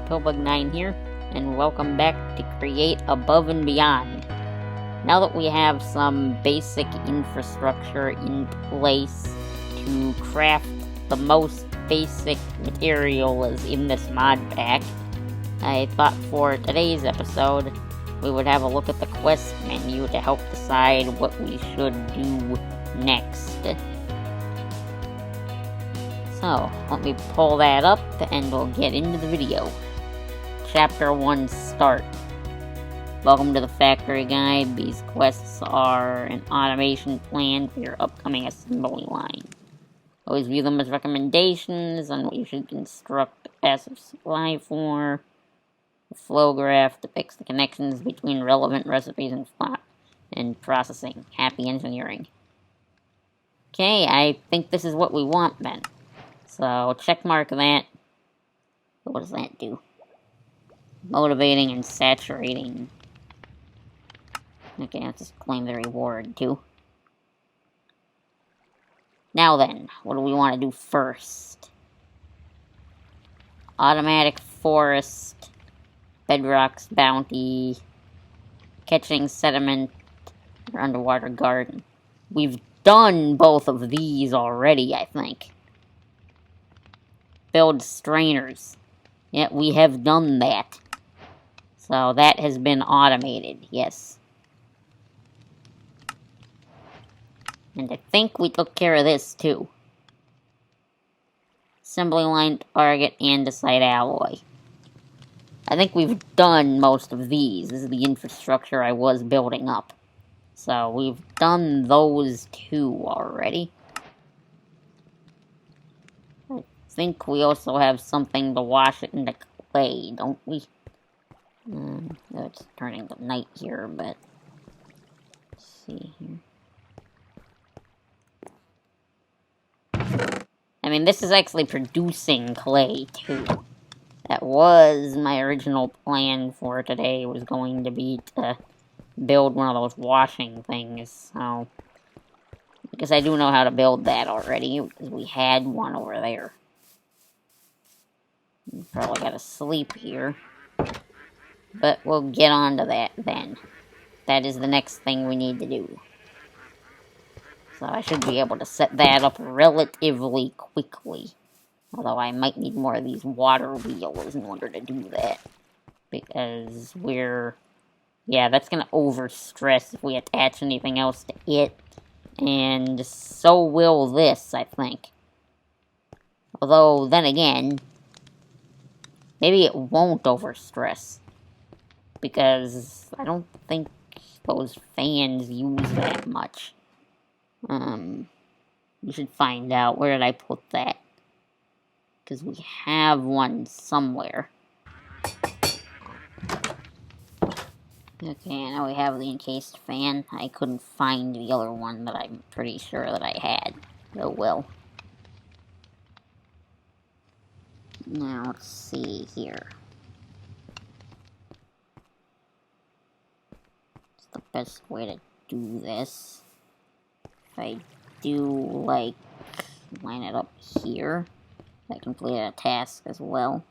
Pillbug9 here, and welcome back to Create Above and Beyond. Now that we have some basic infrastructure in place to craft the most basic materials in this mod pack, I thought for today's episode we would have a look at the quest menu to help decide what we should do next. So, let me pull that up and we'll get into the video. Chapter 1 Start. Welcome to the factory guide. These quests are an automation plan for your upcoming assembly line. Always view them as recommendations on what you should construct a passive supply for. The flow graph depicts the connections between relevant recipes and processing. Happy engineering. Okay, I think this is what we want then. So, checkmark that. What does that do? Motivating and saturating. Okay, let's just claim the reward, too. Now then, what do we want to do first? Automatic forest, bedrock's bounty, catching sediment, or underwater garden. We've done both of these already, I think. Build strainers. Yeah, we have done that. So that has been automated, yes. And I think we took care of this too. Assembly line, target, andesite alloy. I think we've done most of these. This is the infrastructure I was building up. So we've done those two already. I think we also have something to wash it into clay, don't we? It's turning to night here, but let's see here. I mean, this is actually producing clay, too. That was my original plan for today, was going to be to build one of those washing things, so... Because I do know how to build that already, because we had one over there. Probably gotta sleep here. But we'll get on to that then. That is the next thing we need to do. So I should be able to set that up relatively quickly. Although I might need more of these water wheels in order to do that. Because yeah, that's going to overstress if we attach anything else to it. And so will this, I think. Although, then again, maybe it won't overstress. Because I don't think those fans use that much. We should find out. Where did I put that? Because we have one somewhere. Okay, now we have the encased fan. I couldn't find the other one that I'm pretty sure that I had. Oh well. Now, let's see here. What's the best way to do this? If I do, like, line it up here, I completed a task as well.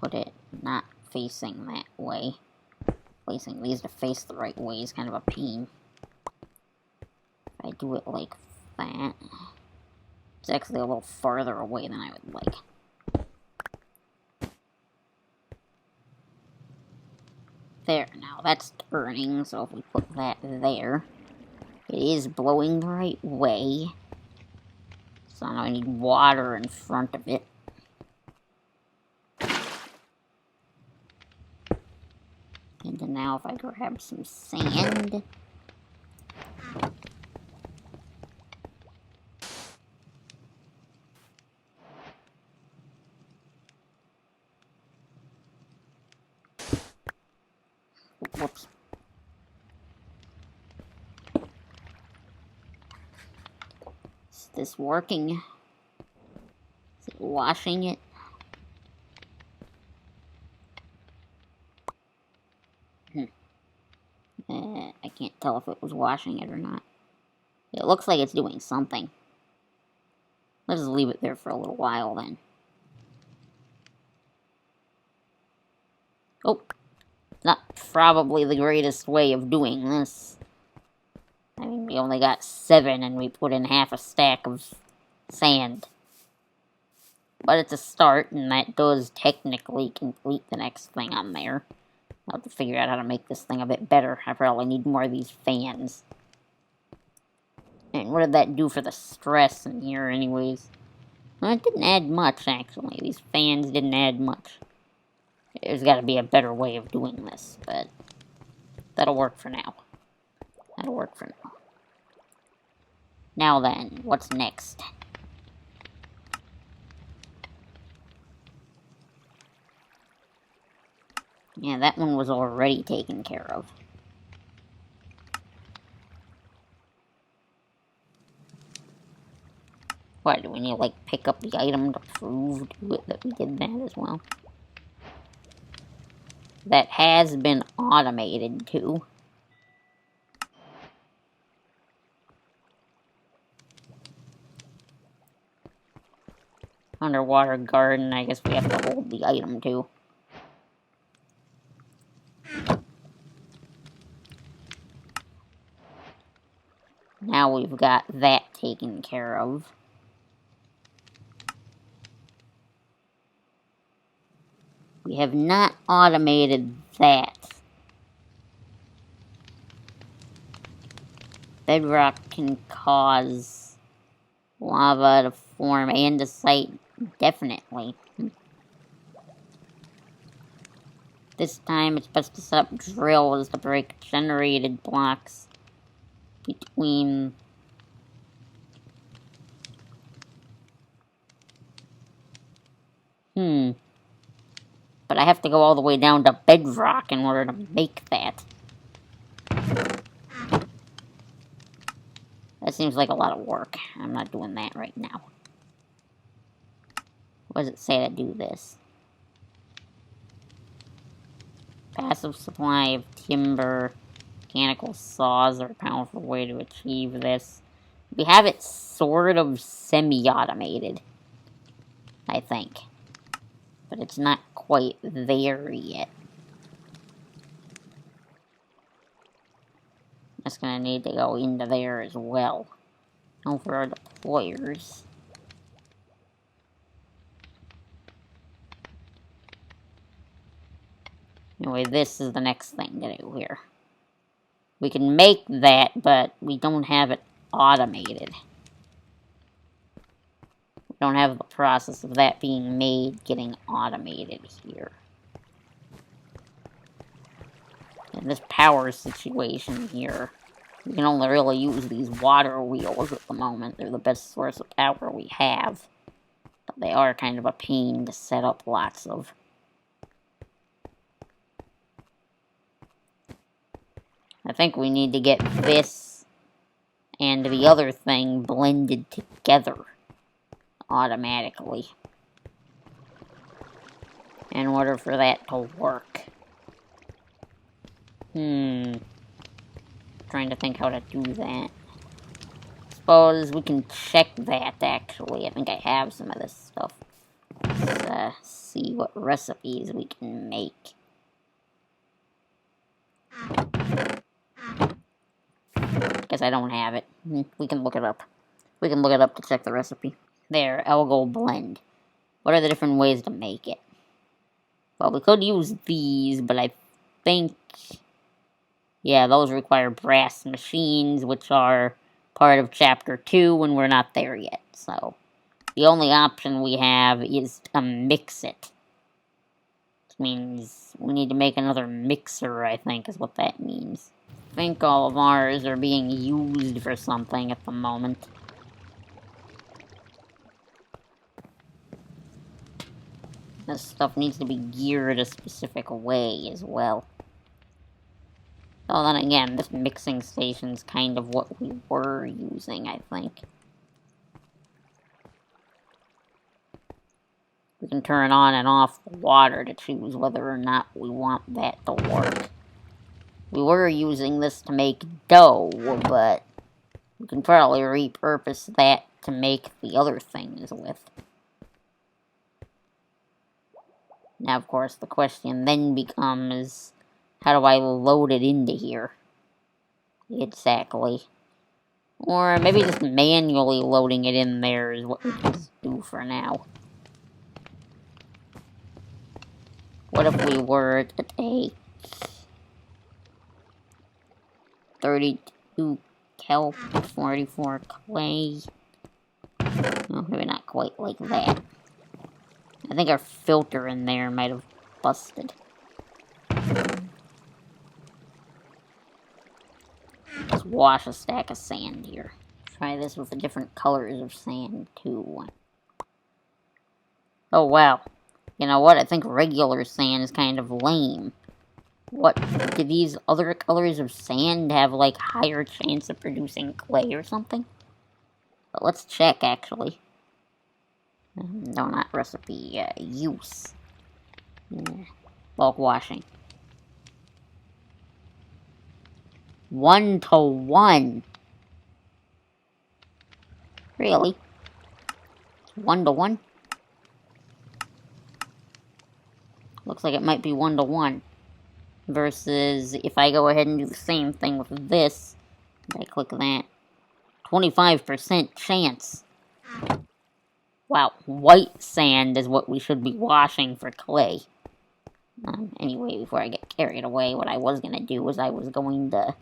Put it not facing that way. Placing these to face the right way is kind of a pain. If I do it like that, it's actually a little farther away than I would like. There, now that's turning, so if we put that there, it is blowing the right way. So now I need water in front of it. And then now if I grab some sand. Whoops. Is this working? Is it washing it? I can't tell if it was washing it or not. It looks like it's doing something. Let's just leave it there for a little while then. Oh, not probably the greatest way of doing this. I mean, we only got 7 and we put in half a stack of sand. But it's a start, and that does technically complete the next thing on there. I'll have to figure out how to make this thing a bit better. I probably need more of these fans. And what did that do for the stress in here anyways? Well, it didn't add much, actually. These fans didn't add much. There's got to be a better way of doing this, but that'll work for now. That'll work for now. Now then, what's next? Yeah, that one was already taken care of. What, do we need to, like, pick up the item to prove to it that we did that as well? That has been automated, too. Underwater garden, I guess we have to hold the item, too. Now we've got that taken care of. We have not automated that. Bedrock can cause lava to form andesite, definitely. This time it's best to set up drills to break generated blocks between... But I have to go all the way down to bedrock in order to make that. That seems like a lot of work. I'm not doing that right now. What does it say to do this? Passive supply of timber. Mechanical saws are a powerful way to achieve this. We have it sort of semi-automated, I think. But it's not quite there yet. That's gonna need to go into there as well. Now for our deployers. Anyway, this is the next thing to do here. We can make that, but we don't have it automated. We don't have the process of that being made getting automated here. In this power situation here, we can only really use these water wheels at the moment. They're the best source of power we have. But they are kind of a pain to set up lots of. I think we need to get this and the other thing blended together automatically in order for that to work. Trying to think how to do that. Suppose we can check that, actually. I think I have some of this stuff. Let's see what recipes we can make. Guess I don't have it. We can look it up. We can look it up to check the recipe. There, algal blend. What are the different ways to make it? Well, we could use these, but I think... Yeah, those require brass machines, which are part of Chapter 2, and we're not there yet. So, the only option we have is to mix it. Which means we need to make another mixer, I think, is what that means. I think all of ours are being used for something at the moment. This stuff needs to be geared a specific way as well. So then again, this mixing station's kind of what we were using, I think. We can turn on and off the water to choose whether or not we want that to work. We were using this to make dough, but we can probably repurpose that to make the other things with. Now, of course, the question then becomes, how do I load it into here? Exactly. Or maybe just manually loading it in there is what we can just do for now. What if we were to take 32 kelp, 44 clay? Well, maybe not quite like that. I think our filter in there might have busted. Let's wash a stack of sand here. Try this with the different colors of sand, too. Oh, wow. You know what? I think regular sand is kind of lame. What? Do these other colors of sand have, like, higher chance of producing clay or something? But let's check, actually. No, not recipe. Use. Bulk washing. 1 to 1. Really? 1 to 1? Looks like it might be 1 to 1. Versus if I go ahead and do the same thing with this, I click that, 25% chance. Wow, white sand is what we should be washing for clay. Anyway, before I get carried away, what I was going to do was I was going to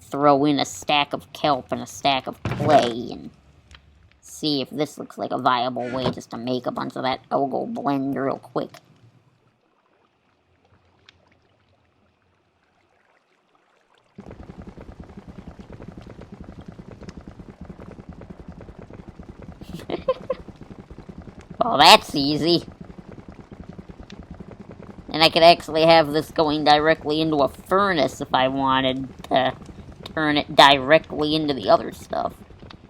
throw in a stack of kelp and a stack of clay and see if this looks like a viable way just to make a bunch of that algal blend real quick. Well, that's easy. And I could actually have this going directly into a furnace if I wanted to turn it directly into the other stuff.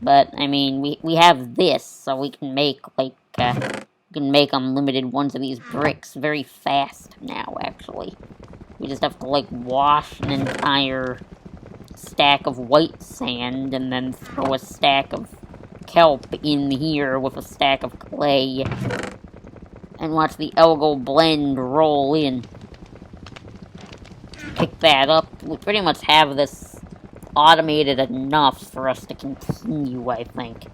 But, I mean, we have this, so we can make, like, we can make unlimited ones of these bricks very fast now, actually. We just have to, like, wash an entire stack of white sand and then throw a stack of kelp in here with a stack of clay and watch the algal blend roll in. Pick that up. We pretty much have this automated enough for us to continue, I think.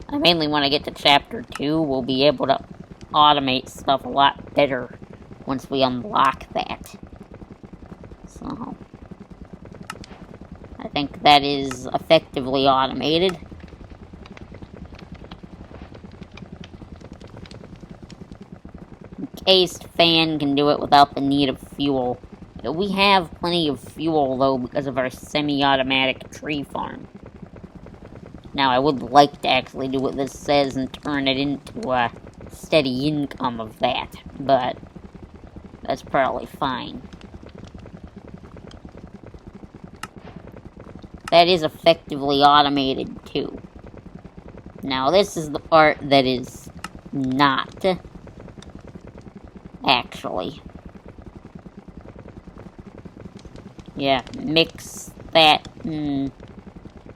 I mainly want to get to chapter 2. We'll be able to automate stuff a lot better once we unlock that. So, I think that is effectively automated. Encased fan can do it without the need of fuel. We have plenty of fuel, though, because of our semi-automatic tree farm. Now, I would like to actually do what this says and turn it into a steady income of that, but that's probably fine. That is effectively automated, too. Now, this is the part that is not, actually. Yeah, mix that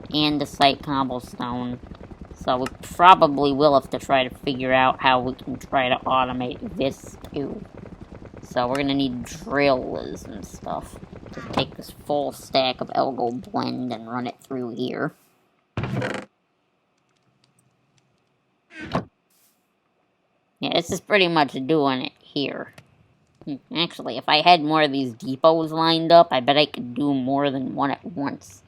andesite cobblestone. So we probably will have to try to figure out how we can try to automate this, too. So we're gonna need drills and stuff to take this full stack of algal blend and run it through here. Yeah, this is pretty much doing it here. Actually, if I had more of these depots lined up, I bet I could do more than one at once.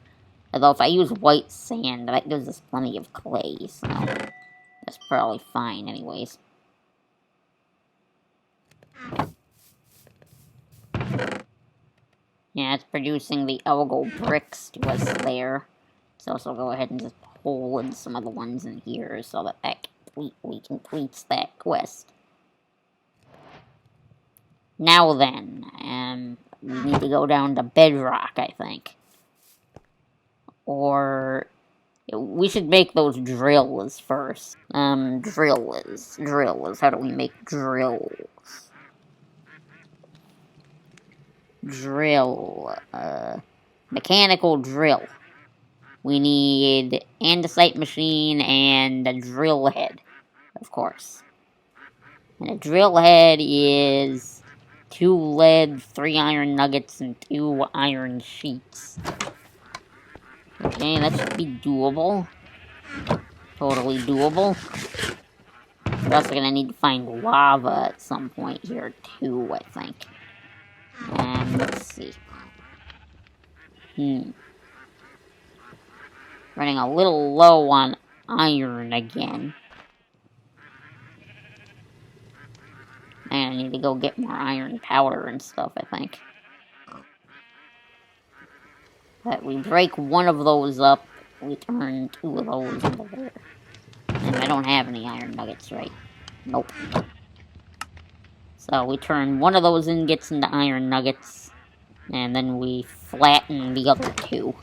Although if I use white sand, that gives us plenty of clay, so that's probably fine anyways. Yeah, it's producing the algal bricks to us there. Let's also go ahead and just pull in some of the ones in here so that that completely completes that quest. Now then, we need to go down to bedrock, I think. Or we should make those drills first. Drills. How do we make drills? Mechanical drill. We need andesite machine and a drill head, of course. And a drill head is 2 lead, 3 iron nuggets, and 2 iron sheets. Okay, that should be doable. Totally doable. We're also gonna need to find lava at some point here too, I think. And let's see. Running a little low on iron again. And I need to go get more iron powder and stuff, I think. But we break one of those up, we turn 2 of those into there. And I don't have any iron nuggets, right? Nope. So we turn one of those ingots into iron nuggets, and then we flatten the other 2.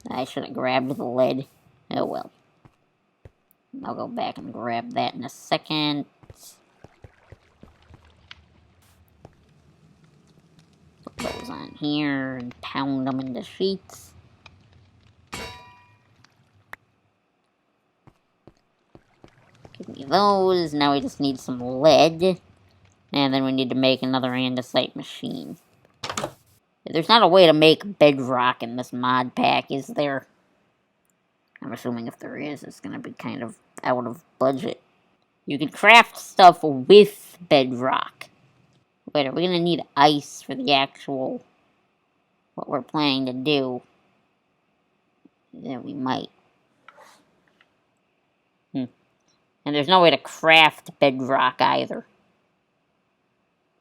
I should have grabbed the lead. Oh well. I'll go back and grab that in a second. Put those on here and pound them into sheets. Give me those. Now we just need some lead. And then we need to make another andesite machine. There's not a way to make bedrock in this mod pack, is there? I'm assuming if there is, it's going to be kind of out of budget. You can craft stuff with bedrock. Wait, are we going to need ice for the actual... what we're planning to do? Yeah, we might. And there's no way to craft bedrock either.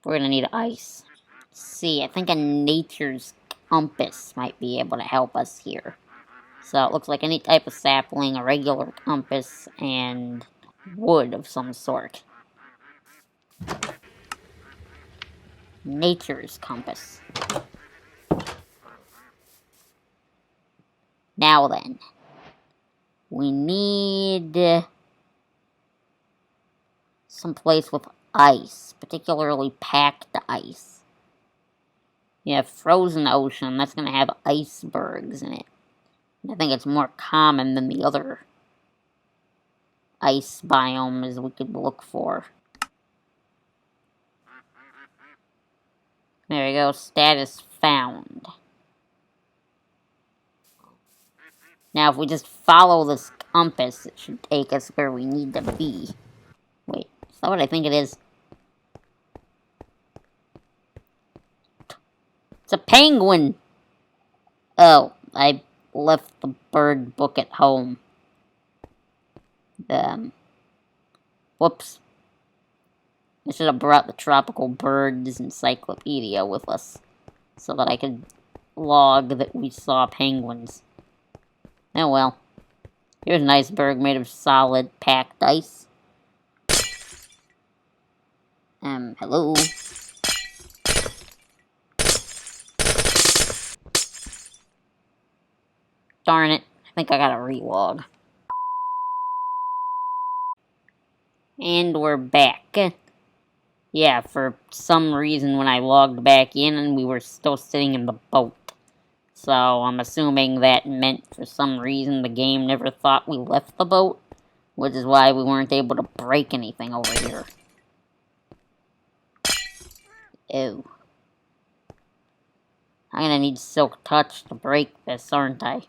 We're going to need ice. Let's see, I think a nature's compass might be able to help us here. So it looks like any type of sapling, a regular compass, and wood of some sort. Nature's compass. Now then, we need some place with ice, particularly packed ice. You have frozen ocean, that's going to have icebergs in it. I think it's more common than the other ice biomes we could look for. There we go, status found. Now if we just follow this compass, it should take us where we need to be. Wait, is that what I think it is? It's a penguin! Oh, I left the bird book at home. Whoops. I should have brought the Tropical Birds Encyclopedia with us, so that I could log that we saw penguins. Oh well. Here's an iceberg made of solid packed ice. Hello? Darn it. I think I gotta relog. And we're back. Yeah, for some reason when I logged back in, we were still sitting in the boat. So I'm assuming that meant for some reason the game never thought we left the boat, which is why we weren't able to break anything over here. Ew. I'm gonna need Silk Touch to break this, aren't I?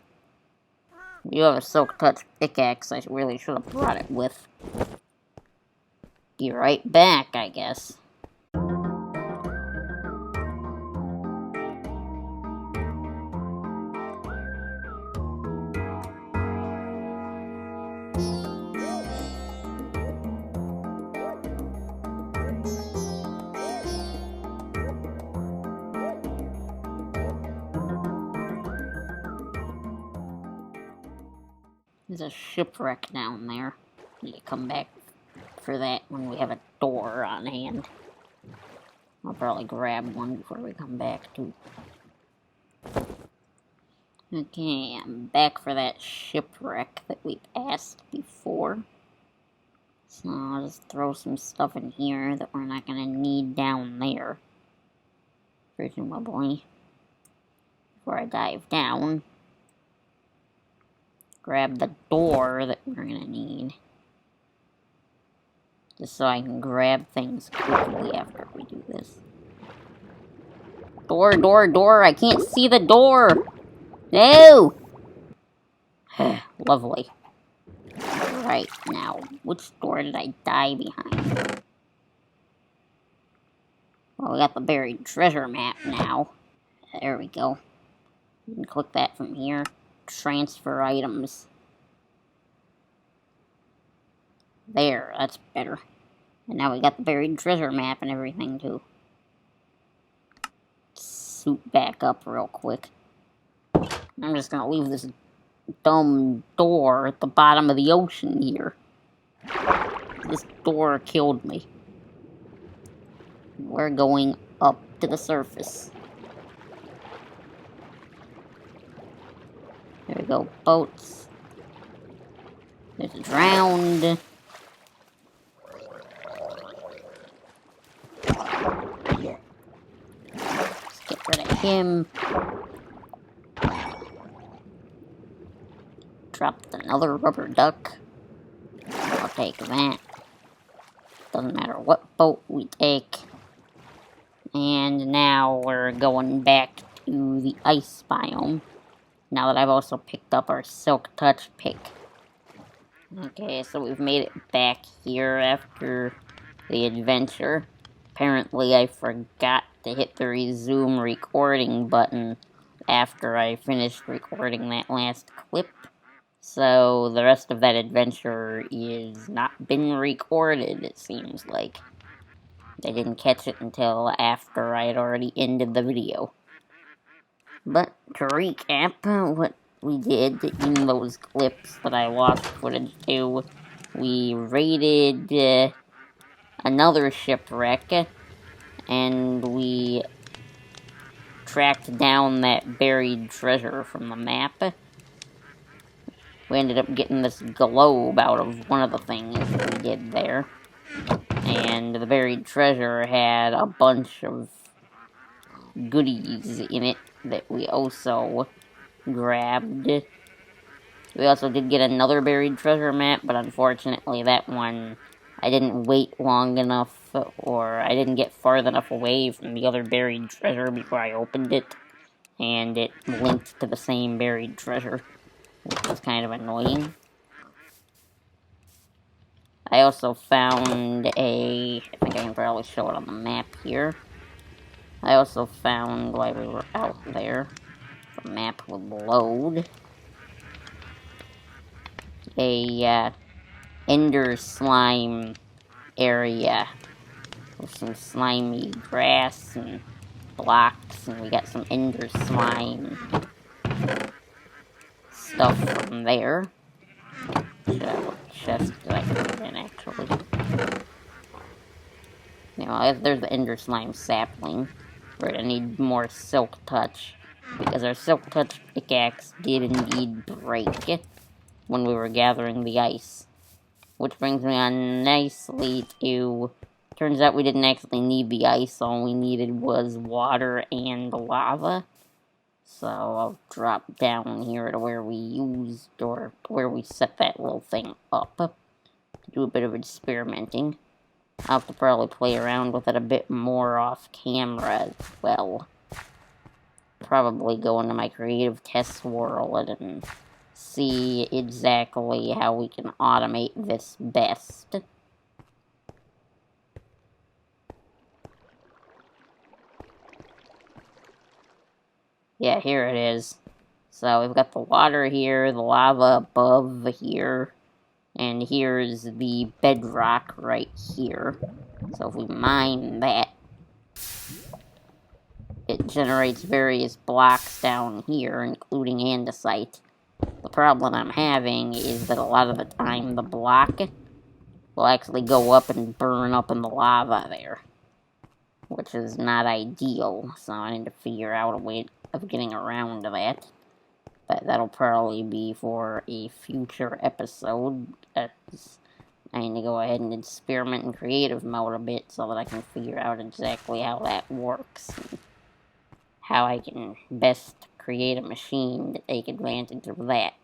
You have a Silk Touch pickaxe, I really should have brought it with. Be right back, I guess. There's a shipwreck down there. Need to come back for that when we have a door on hand. I'll probably grab one before we come back too. Okay, I'm back for that shipwreck that we passed before. So I'll just throw some stuff in here that we're not going to need down there. Presumably. Before I dive down. Grab the door that we're going to need. Just so I can grab things quickly after we do this. Door, door, door! I can't see the door! No! Lovely. Right, now, which door did I die behind? Well, we got the buried treasure map now. There we go. You can click that from here. Transfer items. There, that's better. And now we got the buried treasure map and everything, too. Suit back up real quick. I'm just gonna leave this dumb door at the bottom of the ocean here. This door killed me. We're going up to the surface. There we go, boats. There's a drowned. Let's get rid of him. Dropped another rubber duck. I'll take that. Doesn't matter what boat we take. And now we're going back to the ice biome. Now that I've also picked up our Silk Touch pick. Okay, so we've made it back here after the adventure. Apparently I forgot to hit the resume recording button after I finished recording that last clip. So the rest of that adventure is not been recorded, it seems like. I didn't catch it until after I had already ended the video. But to recap what we did in those clips that I lost footage to, we raided another shipwreck, and we tracked down that buried treasure from the map. We ended up getting this globe out of one of the things we did there. And the buried treasure had a bunch of goodies in it that we also grabbed. We also did get another buried treasure map, but unfortunately that one, I didn't wait long enough, or I didn't get far enough away from the other buried treasure before I opened it, and it linked to the same buried treasure, which was kind of annoying. I also found I think I can probably show it on the map here. I also found, while we were out there, the map would load, a ender slime area with some slimy grass and blocks, and we got some ender slime stuff from there. Should have a chest that I can put in, actually. Now, there's the ender slime sapling. We're gonna need more silk touch, because our silk touch pickaxe did indeed break when we were gathering the ice. Which brings me on nicely to... Turns out we didn't actually need the ice, all we needed was water and lava. So I'll drop down here to where we used, or where we set that little thing up, to do a bit of experimenting. I'll have to probably play around with it a bit more off camera as well. Probably go into my creative test world and see exactly how we can automate this best. Yeah, here it is. So we've got the water here, the lava above here, and here's the bedrock right here. So if we mine that, it generates various blocks down here, including andesite. The problem I'm having is that a lot of the time the block will actually go up and burn up in the lava there, which is not ideal, so I need to figure out a way of getting around that. But that'll probably be for a future episode. I need to go ahead and experiment in creative mode a bit so that I can figure out exactly how that works, and how I can best create a machine to take advantage of that.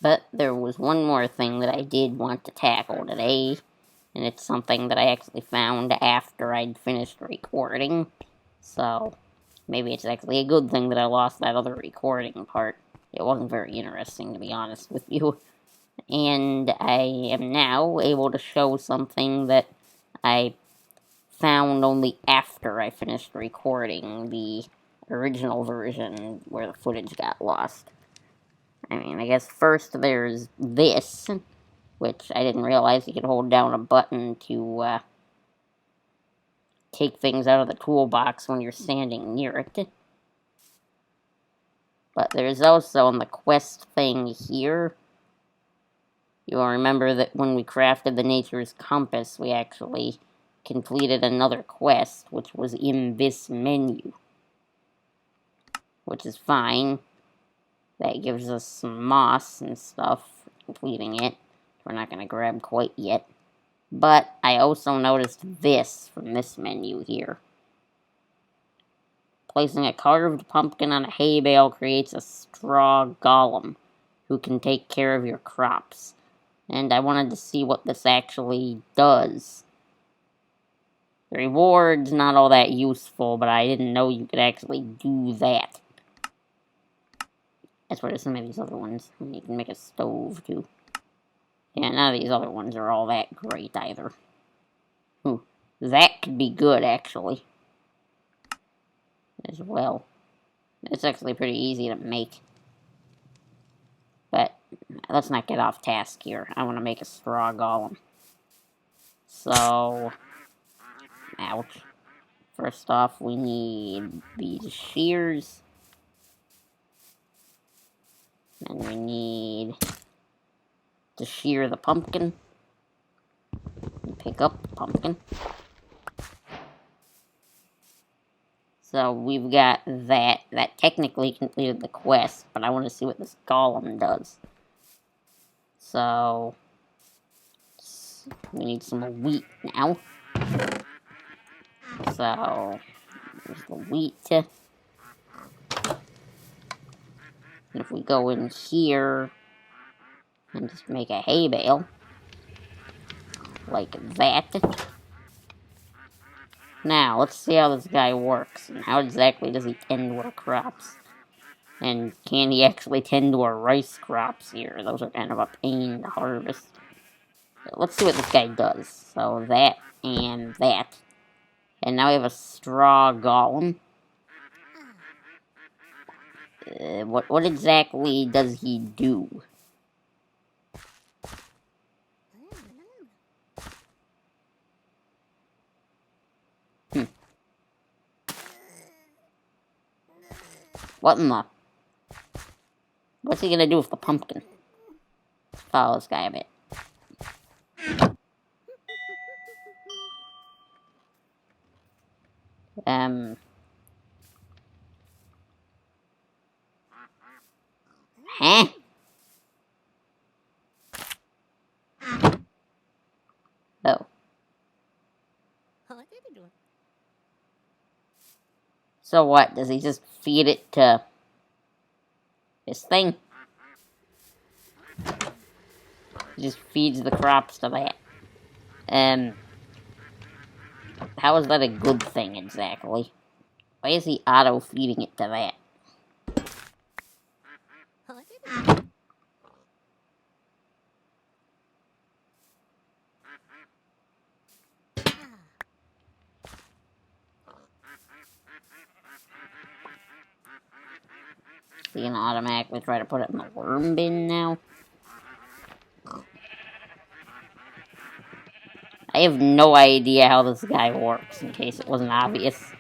But there was one more thing that I did want to tackle today, and it's something that I actually found after I'd finished recording, so maybe it's actually a good thing that I lost that other recording part. It wasn't very interesting, to be honest with you. And I am now able to show something that I found only after I finished recording the original version where the footage got lost. I mean, I guess first there's this, which I didn't realize you could hold down a button to take things out of the toolbox when you're standing near it. But there's also on the quest thing here, you'll remember that when we crafted the nature's compass, we actually completed another quest, which was in this menu. Which is fine. That gives us some moss and stuff for completing it. We're not going to grab quite yet. But I also noticed this from this menu here. Placing a carved pumpkin on a hay bale creates a straw golem who can take care of your crops. And I wanted to see what this actually does. The reward's not all that useful, but I didn't know you could actually do that. That's where some of these other ones. You can make a stove, too. Yeah, none of these other ones are all that great, either. Ooh, that could be good, actually. As well. It's actually pretty easy to make. But, let's not get off task here. I want to make a straw golem. So, ouch. First off, we need these shears. And we need to shear the pumpkin. And pick up the pumpkin. So we've got that. That technically completed the quest, but I want to see what this golem does. So we need some wheat now. So there's the wheat. And if we go in here and just make a hay bale, like that. Now, let's see how this guy works, and how exactly does he tend to our crops. And can he actually tend to our rice crops here? Those are kind of a pain to harvest. So let's see what this guy does. So that and that. And now we have a straw golem. What exactly does he do? What in the... What's he gonna do with the pumpkin? Let's follow this guy a bit. Huh? Oh. So what? Does he just feed it to this thing? He just feeds the crops to that. How is that a good thing exactly? Why is he auto-feeding it to that? Is he gonna automatically try to put it in the worm bin now? I have no idea how this guy works, in case it wasn't obvious.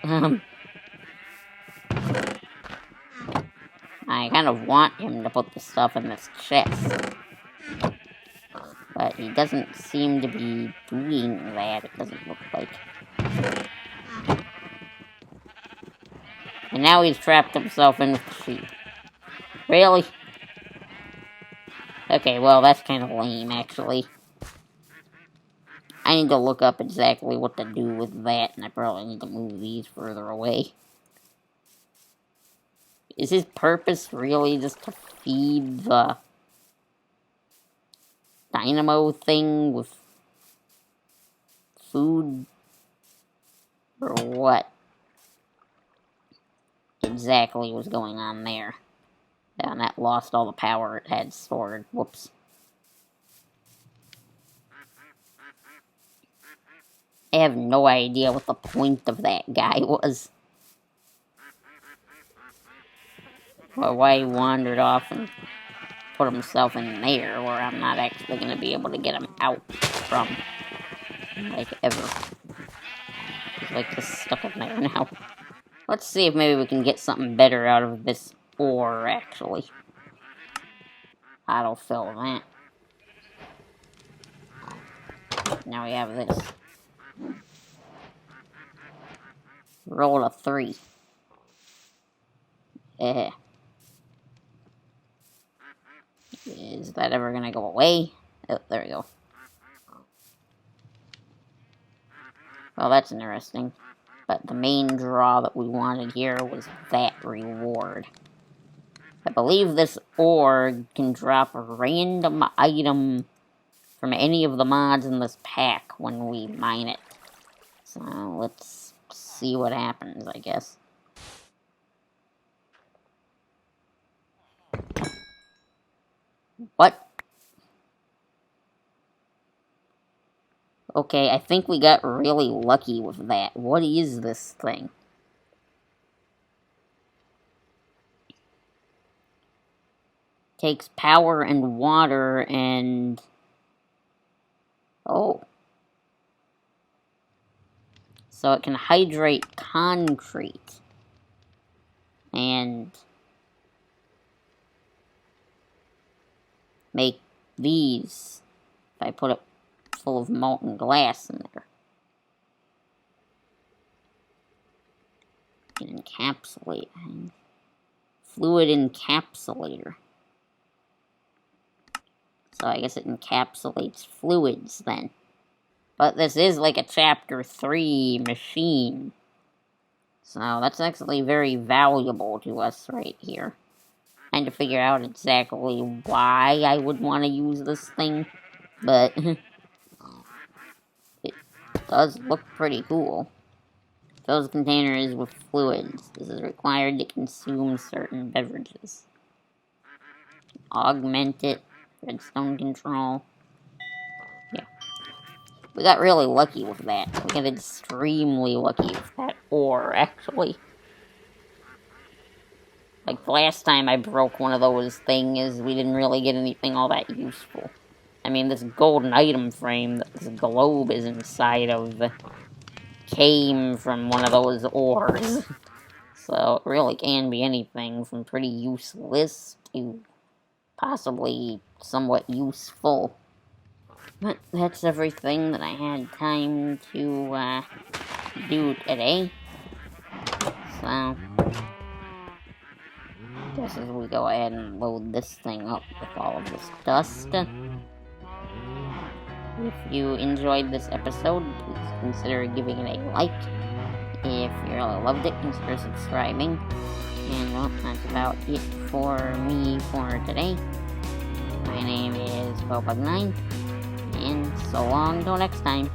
I kind of want him to put the stuff in this chest. But he doesn't seem to be doing that, it doesn't look like. And now he's trapped himself in with the sheep. Really? Okay, well, that's kind of lame, actually. I need to look up exactly what to do with that, and I probably need to move these further away. Is his purpose really just to feed the dynamo thing with food or what exactly was going on there. And that lost all the power it had stored. Whoops. I have no idea what the point of that guy was. Or why he wandered off and put himself in there where I'm not actually going to be able to get him out from. Like, ever. He's like just stuck in there now. Let's see if maybe we can get something better out of this ore, actually. Autofill that. Now we have this. Roll a 3. Is that ever gonna go away? Oh, there we go. Well, that's interesting. But the main draw that we wanted here was that reward. I believe this ore can drop a random item from any of the mods in this pack when we mine it. So let's see what happens, I guess. What? Okay, I think we got really lucky with that. What is this thing? Takes power and water and... Oh. So it can hydrate concrete. And... make these. If I put it full of molten glass in there. Can encapsulate. Fluid encapsulator. So I guess it encapsulates fluids then. But this is like a Chapter 3 machine. So that's actually very valuable to us right here. Trying to figure out exactly why I would want to use this thing. But it does look pretty cool. Fills containers with fluids. This is required to consume certain beverages. Augment it. Redstone control. Yeah. We got really lucky with that. We got extremely lucky with that ore, actually. Like, the last time I broke one of those things, we didn't really get anything all that useful. I mean, this golden item frame that this globe is inside of came from one of those ores. So, it really can be anything from pretty useless to possibly somewhat useful. But that's everything that I had time to do today. So, guess as we go ahead and load this thing up with all of this dust. If you enjoyed this episode, please consider giving it a like. If you really loved it, consider subscribing. And well, that's about it for me for today. My name is Bobug9, and so long till next time.